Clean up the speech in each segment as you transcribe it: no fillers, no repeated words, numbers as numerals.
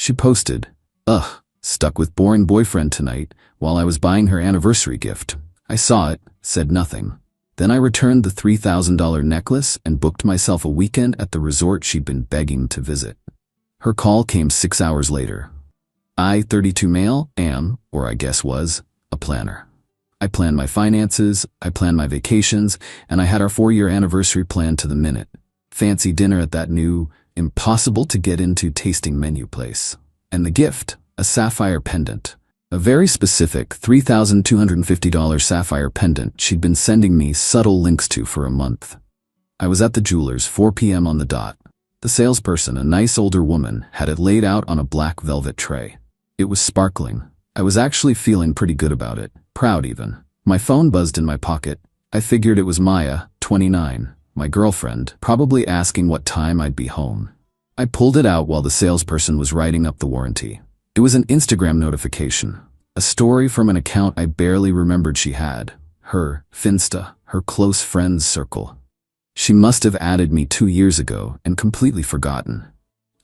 She posted, "Ugh, stuck with boring boyfriend tonight while I was buying her anniversary gift. I saw it, said nothing. Then I returned the $3,000 necklace and booked myself a weekend at the resort she'd been begging to visit." Her call came 6 hours later. I, 32 male, am, or I guess was, a planner. I planned my finances, I planned my vacations, and I had our 4-year anniversary planned to the minute. Fancy dinner at that new, impossible-to-get-into tasting menu place. And the gift, a sapphire pendant. A very specific $3,250 sapphire pendant she'd been sending me subtle links to for a month. I was at the jeweler's 4 p.m. on the dot. The salesperson, a nice older woman, had it laid out on a black velvet tray. It was sparkling. I was actually feeling pretty good about it, proud even. My phone buzzed in my pocket. I figured it was Maya, 29, my girlfriend, probably asking what time I'd be home. I pulled it out while the salesperson was writing up the warranty. It was an Instagram notification, a story from an account I barely remembered she had. Her, Finsta, her close friends circle. She must have added me 2 years ago and completely forgotten.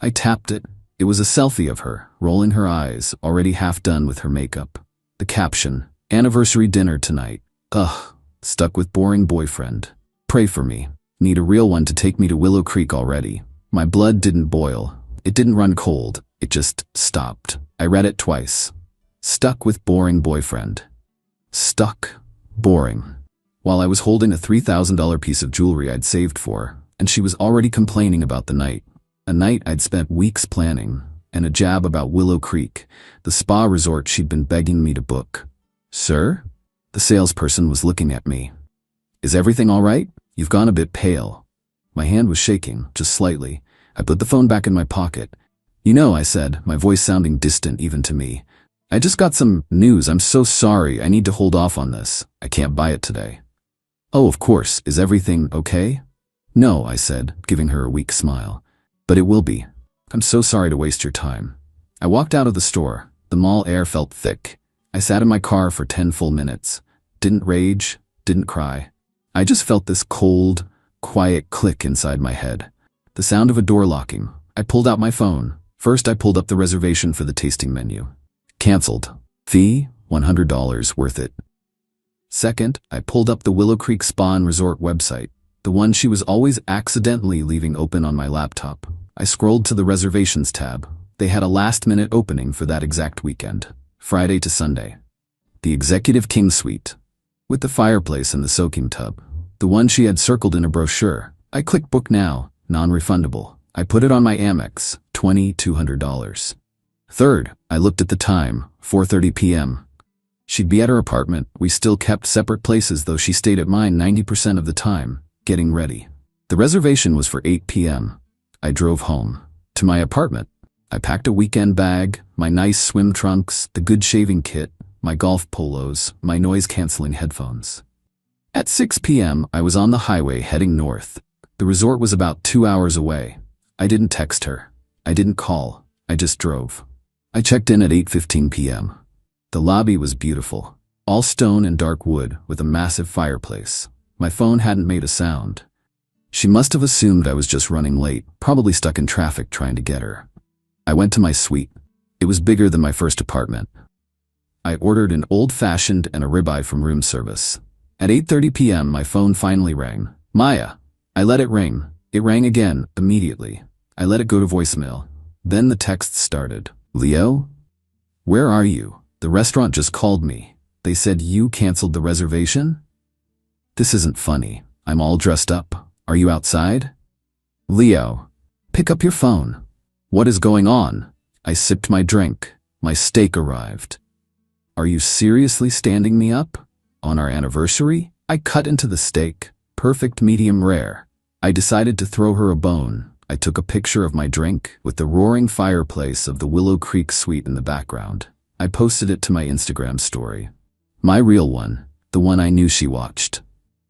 I tapped it. It was a selfie of her, rolling her eyes, already half done with her makeup. The caption, "Anniversary dinner tonight. Ugh, stuck with boring boyfriend. Pray for me. Need a real one to take me to Willow Creek already." My blood didn't boil. It didn't run cold. It just stopped. I read it twice. Stuck with boring boyfriend. Stuck. Boring. While I was holding a $3,000 piece of jewelry I'd saved for, and she was already complaining about the night. A night I'd spent weeks planning, and a jab about Willow Creek, the spa resort she'd been begging me to book. "Sir?" The salesperson was looking at me. "Is everything all right? You've gone a bit pale." My hand was shaking, just slightly. I put the phone back in my pocket. "You know," I said, my voice sounding distant even to me. "I just got some news. I'm so sorry. I need to hold off on this. I can't buy it today." "Oh, of course. Is everything okay?" "No," I said, giving her a weak smile. "But it will be. I'm so sorry to waste your time." I walked out of the store. The mall air felt thick. I sat in my car for 10 full minutes. Didn't rage, didn't cry. I just felt this cold, quiet click inside my head. The sound of a door locking. I pulled out my phone. First, I pulled up the reservation for the tasting menu. Cancelled. Fee, $100 worth it. Second, I pulled up the Willow Creek Spa and Resort website, the one she was always accidentally leaving open on my laptop. I scrolled to the reservations tab. They had a last-minute opening for that exact weekend, Friday to Sunday. The Executive King Suite, with the fireplace and the soaking tub, the one she had circled in a brochure. I clicked Book Now, non-refundable. I put it on my Amex, $2,200. Third, I looked at the time, 4:30 p.m. She'd be at her apartment. We still kept separate places, though she stayed at mine 90% of the time, getting ready. The reservation was for 8 p.m. I drove home. To my apartment. I packed a weekend bag, my nice swim trunks, the good shaving kit, my golf polos, my noise-canceling headphones. At 6 p.m., I was on the highway heading north. The resort was about 2 hours away. I didn't text her. I didn't call. I just drove. I checked in at 8:15 p.m. The lobby was beautiful. All stone and dark wood with a massive fireplace. My phone hadn't made a sound. She must have assumed I was just running late, probably stuck in traffic trying to get her. I went to my suite. It was bigger than my first apartment. I ordered an old-fashioned and a ribeye from room service. At 8:30 p.m., my phone finally rang. Maya. I let it ring. It rang again, immediately. I let it go to voicemail. Then the text started. "Leo? Where are you? The restaurant just called me. They said you canceled the reservation? This isn't funny. I'm all dressed up. Are you outside? Leo, pick up your phone. What is going on?" I sipped my drink. My steak arrived. "Are you seriously standing me up? On our anniversary?" I cut into the steak, perfect medium rare. I decided to throw her a bone. I took a picture of my drink with the roaring fireplace of the Willow Creek suite in the background. I posted it to my Instagram story. My real one, the one I knew she watched.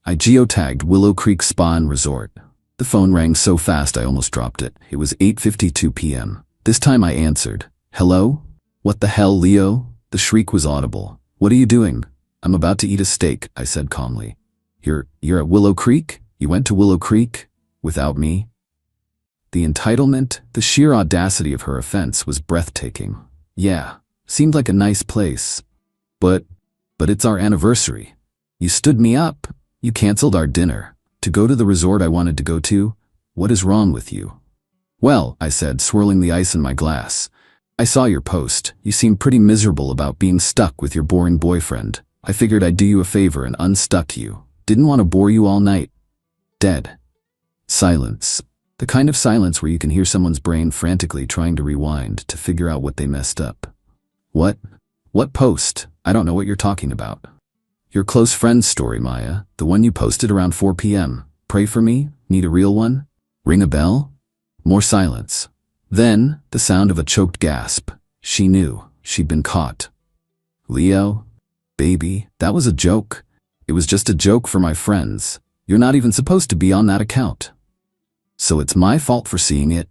I geotagged Willow Creek Spa and Resort. The phone rang so fast I almost dropped it. It was 8:52 p.m. This time I answered. "Hello? What the hell, Leo?" The shriek was audible. "What are you doing?" "I'm about to eat a steak," I said calmly. You're at Willow Creek? You went to Willow Creek? Without me?" The entitlement, the sheer audacity of her offense was breathtaking. Yeah, seemed like a nice place. But it's our anniversary. You stood me up. You canceled our dinner to go to the resort I wanted to go to. What is wrong with you? Well, I said, swirling the ice in my glass. I saw your post. You seemed pretty miserable about being stuck with your boring boyfriend. I figured I'd do you a favor and unstuck you. Didn't want to bore you all night. Dead. Silence. The kind of silence where you can hear someone's brain frantically trying to rewind to figure out what they messed up. What? What post? I don't know what you're talking about. Your close friend's story, Maya. The one you posted around 4 p.m. Pray for me? Need a real one? Ring a bell? More silence. Then, the sound of a choked gasp. She knew. She'd been caught. Leo? Baby, that was a joke. It was just a joke for my friends. You're not even supposed to be on that account. So it's my fault for seeing it?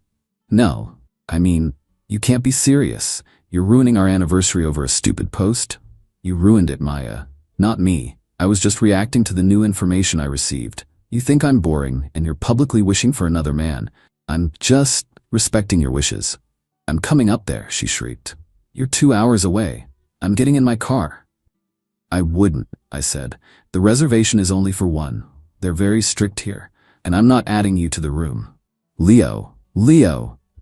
No. I mean, you can't be serious. You're ruining our anniversary over a stupid post? You ruined it, Maya. Not me. I was just reacting to the new information I received. You think I'm boring, and you're publicly wishing for another man. I'm just respecting your wishes. I'm coming up there, she shrieked. You're 2 hours away. I'm getting in my car. I wouldn't, I said. The reservation is only for one. They're very strict here, and I'm not adding you to the room. Leo,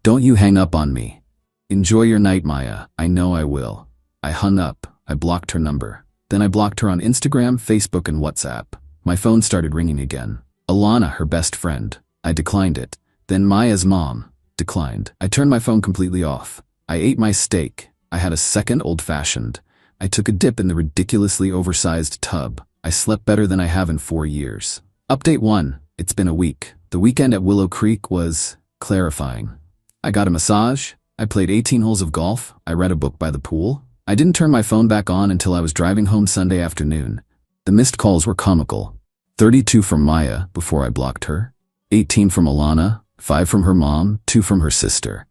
don't you hang up on me. Enjoy your night, Maya. I know I will. I hung up. I blocked her number. Then I blocked her on Instagram, Facebook, and WhatsApp. My phone started ringing again. Alana, her best friend. I declined it. Then Maya's mom. Declined. I turned my phone completely off. I ate my steak. I had a second old-fashioned. I took a dip in the ridiculously oversized tub. I slept better than I have in 4 years. Update 1. It's been a week. The weekend at Willow Creek was clarifying. I got a massage. I played 18 holes of golf. I read a book by the pool. I didn't turn my phone back on until I was driving home Sunday afternoon. The missed calls were comical. 32 from Maya before I blocked her. 18 from Alana. 5 from her mom. 2 from her sister.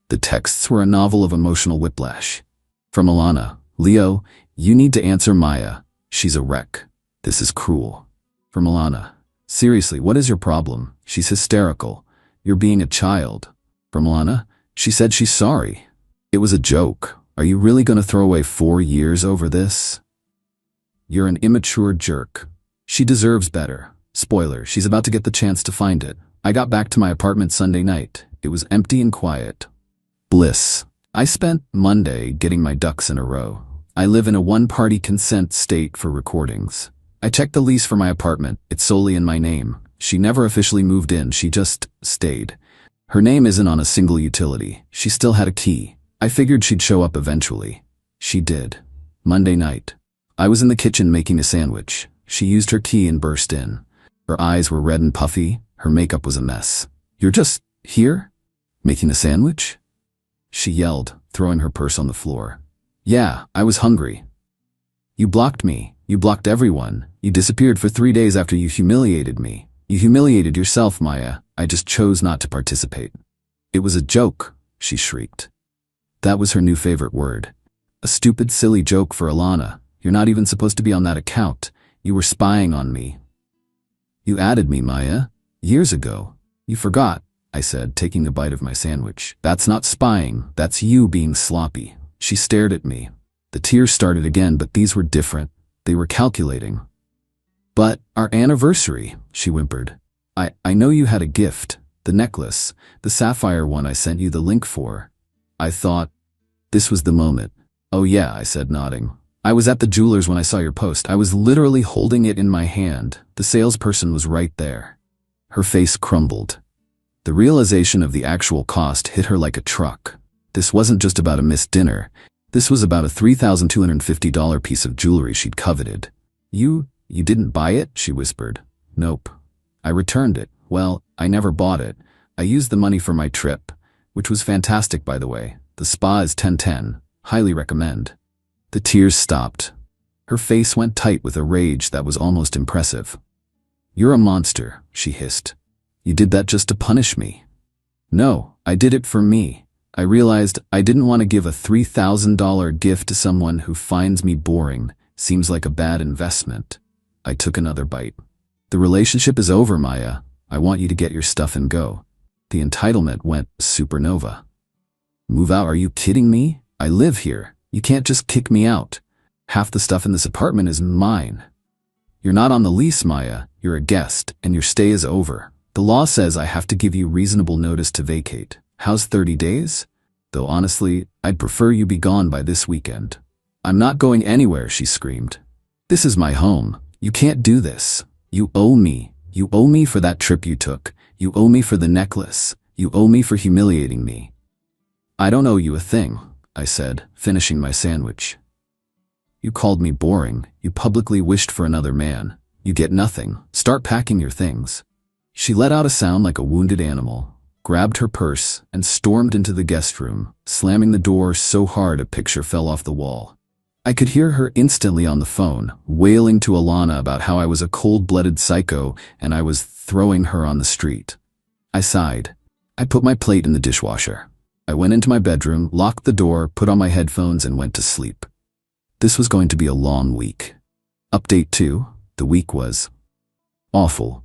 The texts were a novel of emotional whiplash. From Alana. Leo, you need to answer Maya. She's a wreck. This is cruel. From Alana. Seriously, what is your problem? She's hysterical. You're being a child. From Alana. She said she's sorry. It was a joke. Are you really going to throw away 4 years over this? You're an immature jerk. She deserves better. Spoiler, she's about to get the chance to find it. I got back to my apartment Sunday night. It was empty and quiet. Bliss. I spent Monday getting my ducks in a row. I live in a one-party consent state for recordings. I checked the lease for my apartment. It's solely in my name. She never officially moved in. She just stayed. Her name isn't on a single utility. She still had a key. I figured she'd show up eventually. She did. Monday night. I was in the kitchen making a sandwich. She used her key and burst in. Her eyes were red and puffy. Her makeup was a mess. You're just here? Making a sandwich? She yelled, throwing her purse on the floor. Yeah, I was hungry. You blocked me. You blocked everyone. You disappeared for 3 days after you humiliated me. You humiliated yourself, Maya. I just chose not to participate. It was a joke, she shrieked. That was her new favorite word. A stupid, silly joke for Alana. You're not even supposed to be on that account. You were spying on me. You added me, Maya. Years ago. You forgot, I said, taking a bite of my sandwich. That's not spying. That's you being sloppy. She stared at me. The tears started again, but these were different. They were calculating. But our anniversary, she whimpered. I know you had a gift. The necklace. The sapphire one I sent you the link for. I thought this was the moment. Oh yeah, I said, nodding. I was at the jeweler's when I saw your post. I was literally holding it in my hand. The salesperson was right there. Her face crumbled. The realization of the actual cost hit her like a truck. This wasn't just about a missed dinner. This was about a $3,250 piece of jewelry she'd coveted. You didn't buy it? She whispered. Nope. I returned it. Well, I never bought it. I used the money for my trip, which was fantastic, by the way. The spa is 10/10. Highly recommend. The tears stopped. Her face went tight with a rage that was almost impressive. You're a monster, she hissed. You did that just to punish me. No, I did it for me. I realized I didn't want to give a $3,000 gift to someone who finds me boring. Seems like a bad investment. I took another bite. The relationship is over, Maya. I want you to get your stuff and go. The entitlement went supernova. Move out? Are you kidding me? I live here. You can't just kick me out. Half the stuff in this apartment is mine. You're not on the lease, Maya. You're a guest, and your stay is over. The law says I have to give you reasonable notice to vacate. How's 30 days? Though honestly, I'd prefer you be gone by this weekend. I'm not going anywhere, she screamed. This is my home. You can't do this. You owe me. You owe me for that trip you took. You owe me for the necklace. You owe me for humiliating me. I don't owe you a thing, I said, finishing my sandwich. You called me boring. You publicly wished for another man. You get nothing. Start packing your things. She let out a sound like a wounded animal, grabbed her purse, and stormed into the guest room, slamming the door so hard a picture fell off the wall. I could hear her instantly on the phone, wailing to Alana about how I was a cold-blooded psycho and I was throwing her on the street. I sighed. I put my plate in the dishwasher. I went into my bedroom, locked the door, put on my headphones, and went to sleep. This was going to be a long week. Update 2, the week was awful.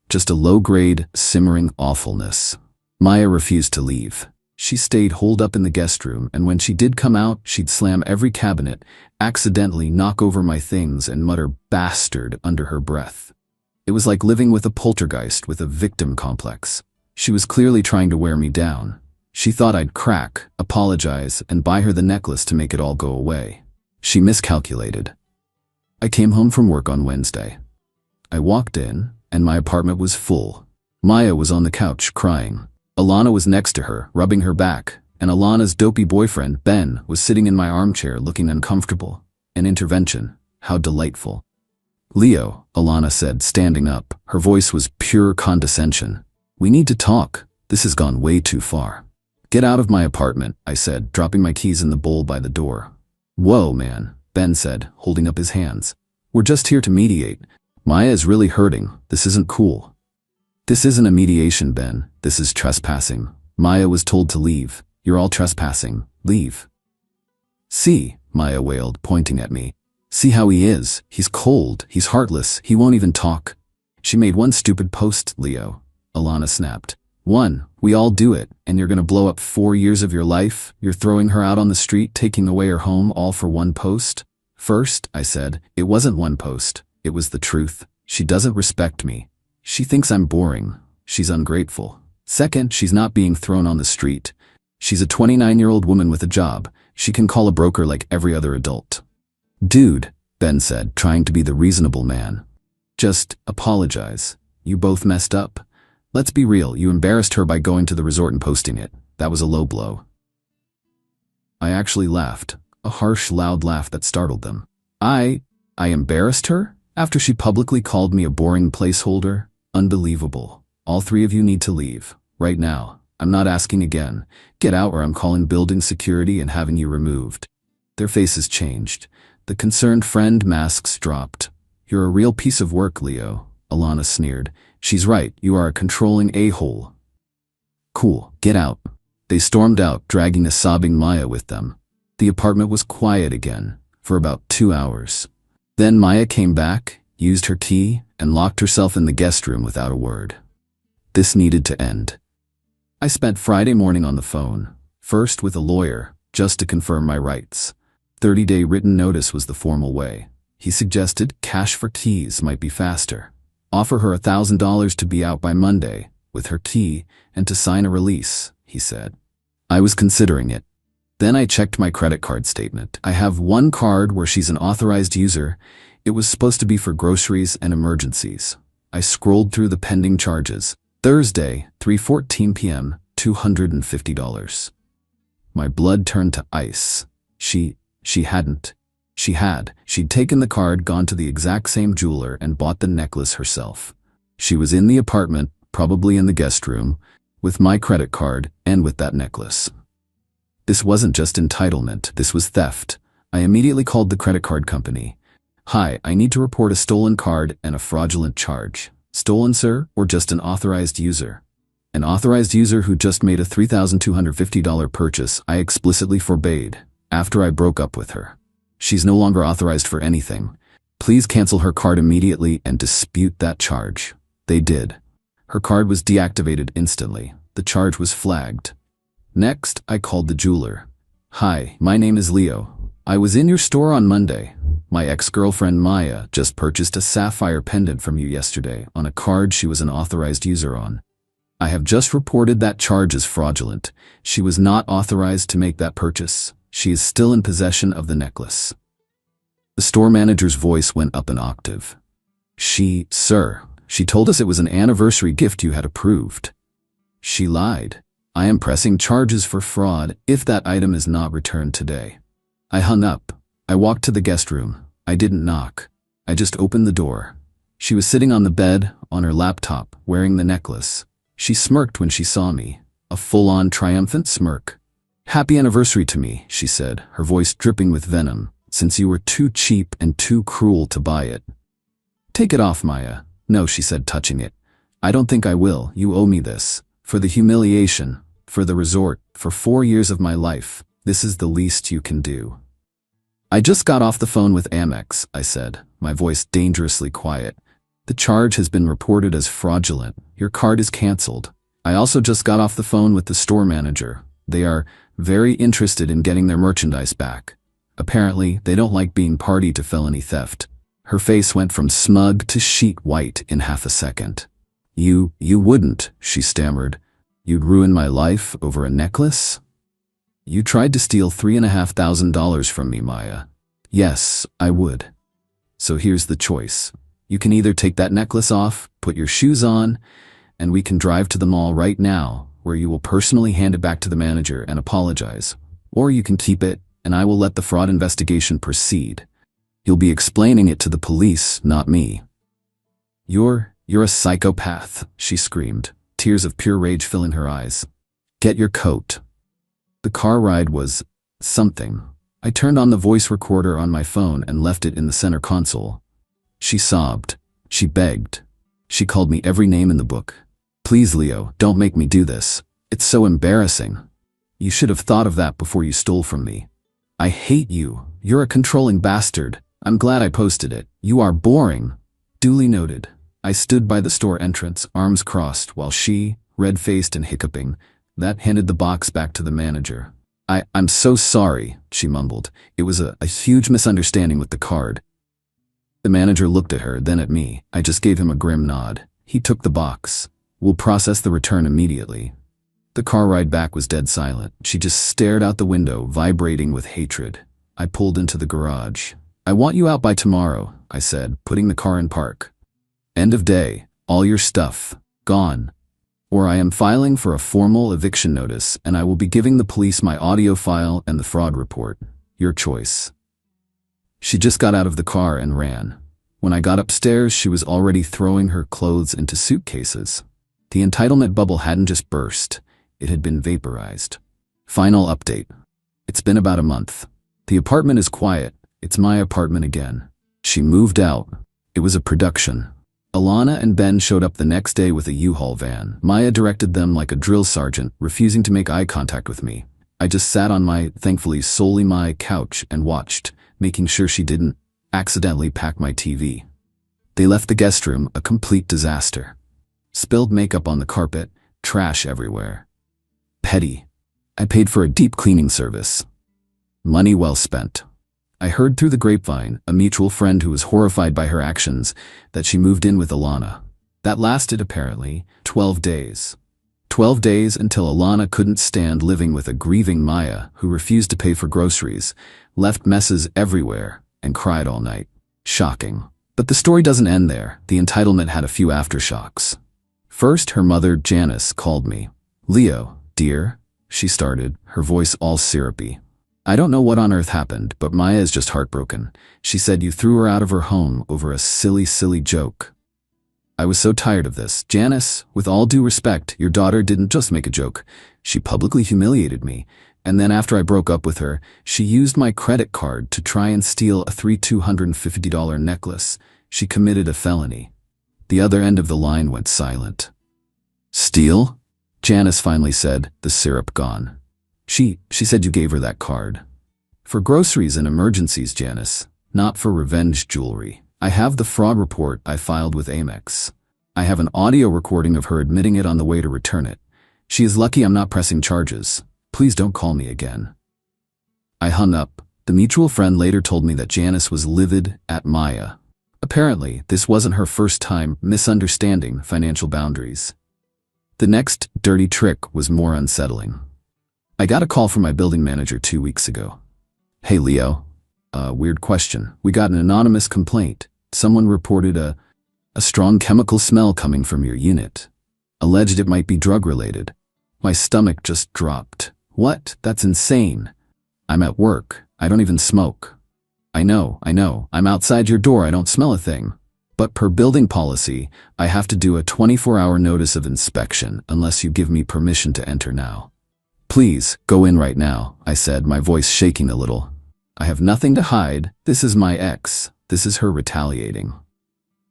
Just a low-grade, simmering awfulness. Maya refused to leave. She stayed holed up in the guest room, and when she did come out, she'd slam every cabinet, accidentally knock over my things, and mutter "bastard" under her breath. It was like living with a poltergeist with a victim complex. She was clearly trying to wear me down. She thought I'd crack, apologize, and buy her the necklace to make it all go away. She miscalculated. I came home from work on Wednesday. I walked in, and my apartment was full. Maya was on the couch, crying. Alana was next to her, rubbing her back, and Alana's dopey boyfriend, Ben, was sitting in my armchair looking uncomfortable. An intervention. How delightful. Leo, Alana said, standing up. Her voice was pure condescension. We need to talk. This has gone way too far. Get out of my apartment, I said, dropping my keys in the bowl by the door. Whoa, man, Ben said, holding up his hands. We're just here to mediate. Maya is really hurting. This isn't cool. This isn't a mediation, Ben. This is trespassing. Maya was told to leave. You're all trespassing. Leave. See, Maya wailed, pointing at me. See how he is. He's cold. He's heartless. He won't even talk. She made one stupid post, Leo. Alana snapped. One, we all do it, and you're gonna blow up 4 years of your life? You're throwing her out on the street, taking away her home, all for one post? First, I said, it wasn't one post. It was the truth. She doesn't respect me. She thinks I'm boring. She's ungrateful. Second, she's not being thrown on the street. She's a 29-year-old woman with a job. She can call a broker like every other adult. Dude, Ben said, trying to be the reasonable man. Just apologize. You both messed up. Let's be real, you embarrassed her by going to the resort and posting it. That was a low blow. I actually laughed, a harsh, loud laugh that startled them. I embarrassed her? After she publicly called me a boring placeholder? Unbelievable. All 3 of you need to leave. Right now. I'm not asking again. Get out or I'm calling building security and having you removed. Their faces changed. The concerned friend masks dropped. You're a real piece of work, Leo, Alana sneered. She's right, you are a controlling a-hole. Cool, get out. They stormed out, dragging a sobbing Maya with them. The apartment was quiet again, for about 2 hours. Then Maya came back, used her key, and locked herself in the guest room without a word. This needed to end. I spent Friday morning on the phone, first with a lawyer, just to confirm my rights. 30-day written notice was the formal way. He suggested cash for keys might be faster. Offer her $1,000 to be out by Monday, with her key, and to sign a release, he said. I was considering it. Then I checked my credit card statement. I have one card where she's an authorized user. It was supposed to be for groceries and emergencies. I scrolled through the pending charges. Thursday, 3:14 p.m., $250. My blood turned to ice. She'd taken the card, gone to the exact same jeweler, and bought the necklace herself. She was in the apartment, probably in the guest room, with my credit card and with that necklace. This wasn't just entitlement, this was theft. I immediately called the credit card company. Hi, I need to report a stolen card and a fraudulent charge. Stolen, sir, or just an authorized user? An authorized user who just made a $3,250 purchase I explicitly forbade after I broke up with her. She's no longer authorized for anything. Please cancel her card immediately and dispute that charge. They did. Her card was deactivated instantly. The charge was flagged. Next, I called the jeweler. "Hi, my name is Leo. I was in your store on Monday. My ex-girlfriend Maya just purchased a sapphire pendant from you yesterday on a card she was an authorized user on. I have just reported that charge is fraudulent. She was not authorized to make that purchase. She is still in possession of the necklace." The store manager's voice went up an octave. Sir, she told us it was an anniversary gift you had approved. She lied. I am pressing charges for fraud if that item is not returned today." I hung up. I walked to the guest room. I didn't knock. I just opened the door. She was sitting on the bed, on her laptop, wearing the necklace. She smirked when she saw me, a full-on triumphant smirk. "Happy anniversary to me," she said, her voice dripping with venom, "since you were too cheap and too cruel to buy it." "Take it off, Maya." "No," she said, touching it. "I don't think I will. You owe me this. For the humiliation, for the resort, for 4 years of my life, this is the least you can do." "I just got off the phone with Amex," I said, my voice dangerously quiet. "The charge has been reported as fraudulent. Your card is canceled. I also just got off the phone with the store manager. They are very interested in getting their merchandise back. Apparently, they don't like being party to felony theft." Her face went from smug to sheet white in half a second. You wouldn't," she stammered. "You'd ruin my life over a necklace?" "You tried to steal $3,500 from me, Maya." "Yes, I would. So here's the choice. You can either take that necklace off, put your shoes on, and we can drive to the mall right now, where you will personally hand it back to the manager and apologize. Or you can keep it, and I will let the fraud investigation proceed. You'll be explaining it to the police, not me." You're a psychopath," she screamed, tears of pure rage filling her eyes. "Get your coat." The car ride was something. I turned on the voice recorder on my phone and left it in the center console. She sobbed. She begged. She called me every name in the book. "Please, Leo, don't make me do this. It's so embarrassing. You should have thought of that before you stole from me. I hate you. You're a controlling bastard. I'm glad I posted it. You are boring." Duly noted. I stood by the store entrance, arms crossed, while she, red-faced and hiccuping, handed the box back to the manager. I'm so sorry," she mumbled. "It was a huge misunderstanding with the card." The manager looked at her, then at me. I just gave him a grim nod. He took the box. "We'll process the return immediately." The car ride back was dead silent. She just stared out the window, vibrating with hatred. I pulled into the garage. "I want you out by tomorrow," I said, putting the car in park. "End of day. All your stuff. Gone. Or I am filing for a formal eviction notice and I will be giving the police my audio file and the fraud report. Your choice." She just got out of the car and ran. When I got upstairs, she was already throwing her clothes into suitcases. The entitlement bubble hadn't just burst. It had been vaporized. Final update. It's been about a month. The apartment is quiet. It's my apartment again. She moved out. It was a production. Alana and Ben showed up the next day with a U-Haul van. Maya directed them like a drill sergeant, refusing to make eye contact with me. I just sat on my, thankfully solely my, couch and watched, making sure she didn't accidentally pack my TV. They left the guest room a complete disaster. Spilled makeup on the carpet, trash everywhere. Petty. I paid for a deep cleaning service. Money well spent. I heard through the grapevine, a mutual friend who was horrified by her actions, that she moved in with Alana. That lasted, apparently, 12 days. 12 days until Alana couldn't stand living with a grieving Maya who refused to pay for groceries, left messes everywhere, and cried all night. Shocking. But the story doesn't end there. The entitlement had a few aftershocks. First, her mother, Janice, called me. "Leo, dear," she started, her voice all syrupy. "I don't know what on earth happened, but Maya is just heartbroken. She said you threw her out of her home over a silly joke." I was so tired of this. "Janice, with all due respect, your daughter didn't just make a joke. She publicly humiliated me. And then after I broke up with her, she used my credit card to try and steal a $250 necklace. She committed a felony." The other end of the line went silent. "Steal?" Janice finally said, the syrup gone. She said you gave her that card. "For groceries and emergencies, Janice, not for revenge jewelry. I have the fraud report I filed with Amex. I have an audio recording of her admitting it on the way to return it. She is lucky I'm not pressing charges. Please don't call me again. I hung up. The mutual friend later told me that Janice was livid at Maya. Apparently, this wasn't her first time misunderstanding financial boundaries. The next dirty trick was more unsettling. I got a call from my building manager 2 weeks ago. Hey Leo. Weird question. We got an anonymous complaint. Someone reported a strong chemical smell coming from your unit. Alleged it might be drug-related. My stomach just dropped. What? That's insane. I'm at work. I don't even smoke. I know. I'm outside your door. I don't smell a thing. But per building policy, I have to do a 24-hour notice of inspection unless you give me permission to enter now. Please, go in right now, I said, my voice shaking a little. I have nothing to hide. This is my ex. This is her retaliating.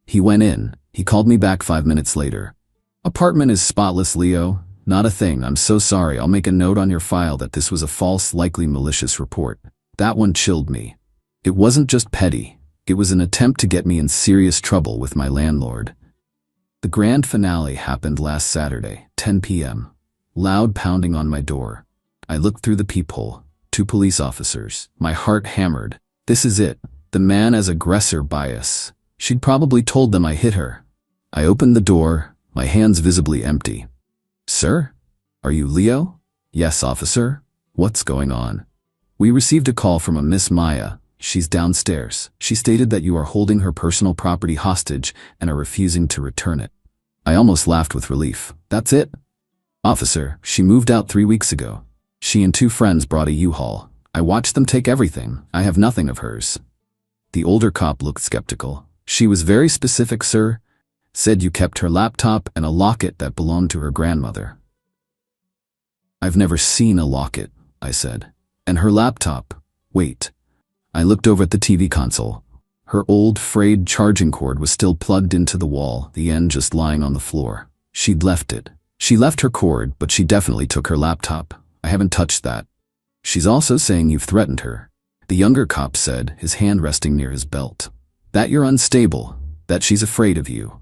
He went in. He called me back 5 minutes later. Apartment is spotless, Leo. Not a thing. I'm so sorry. I'll make a note on your file that this was a false, likely malicious report. That one chilled me. It wasn't just petty. It was an attempt to get me in serious trouble with my landlord. The grand finale happened last Saturday, 10 p.m. Loud pounding on my door. I looked through the peephole. 2 police officers. My heart hammered. This is it. The man as aggressor bias. She'd probably told them I hit her. I opened the door, my hands visibly empty. Sir? Are you Leo? Yes, officer. What's going on? We received a call from a Miss Maya. She's downstairs. She stated that you are holding her personal property hostage and are refusing to return it. I almost laughed with relief. That's it? Officer, she moved out 3 weeks ago. She and 2 friends brought a U-Haul. I watched them take everything. I have nothing of hers. The older cop looked skeptical. She was very specific, sir. Said you kept her laptop and a locket that belonged to her grandmother. I've never seen a locket, I said. And her laptop. Wait. I looked over at the TV console. Her old, frayed charging cord was still plugged into the wall, the end just lying on the floor. She'd left it. She left her cord, but she definitely took her laptop. I haven't touched that. She's also saying you've threatened her. The younger cop said, his hand resting near his belt. That you're unstable. That she's afraid of you.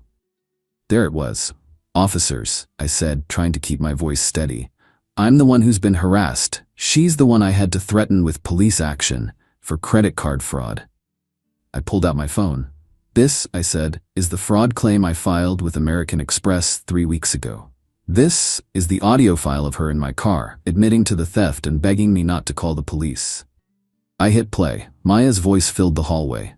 There it was. Officers, I said, trying to keep my voice steady. I'm the one who's been harassed. She's the one I had to threaten with police action for credit card fraud. I pulled out my phone. This, I said, is the fraud claim I filed with American Express 3 weeks ago. This is the audio file of her in my car, admitting to the theft and begging me not to call the police. I hit play. Maya's voice filled the hallway.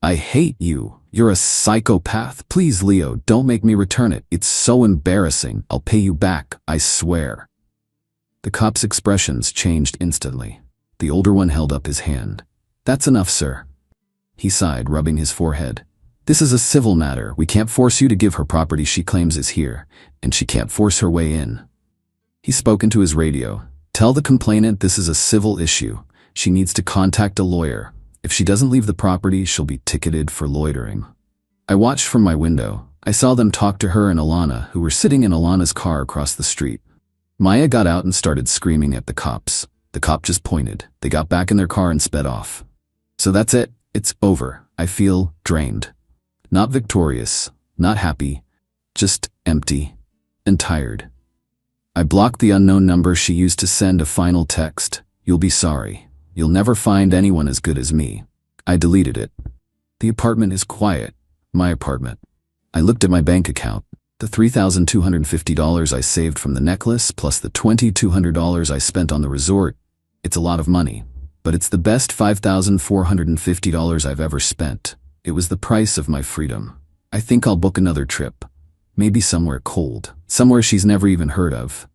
I hate you. You're a psychopath. Please, Leo, don't make me return it. It's so embarrassing. I'll pay you back, I swear. The cop's expressions changed instantly. The older one held up his hand. That's enough, sir. He sighed, rubbing his forehead. This is a civil matter. We can't force you to give her property she claims is here, and she can't force her way in. He spoke into his radio. Tell the complainant this is a civil issue. She needs to contact a lawyer. If she doesn't leave the property, she'll be ticketed for loitering. I watched from my window. I saw them talk to her and Alana, who were sitting in Alana's car across the street. Maya got out and started screaming at the cops. The cop just pointed. They got back in their car and sped off. So that's it. It's over. I feel drained. Not victorious, not happy, just empty and tired. I blocked the unknown number she used to send a final text. You'll be sorry. You'll never find anyone as good as me. I deleted it. The apartment is quiet. My apartment. I looked at my bank account. The $3,250 I saved from the necklace plus the $2,200 I spent on the resort. It's a lot of money, but it's the best $5,450 I've ever spent. It was the price of my freedom. I think I'll book another trip. Maybe somewhere cold. Somewhere she's never even heard of.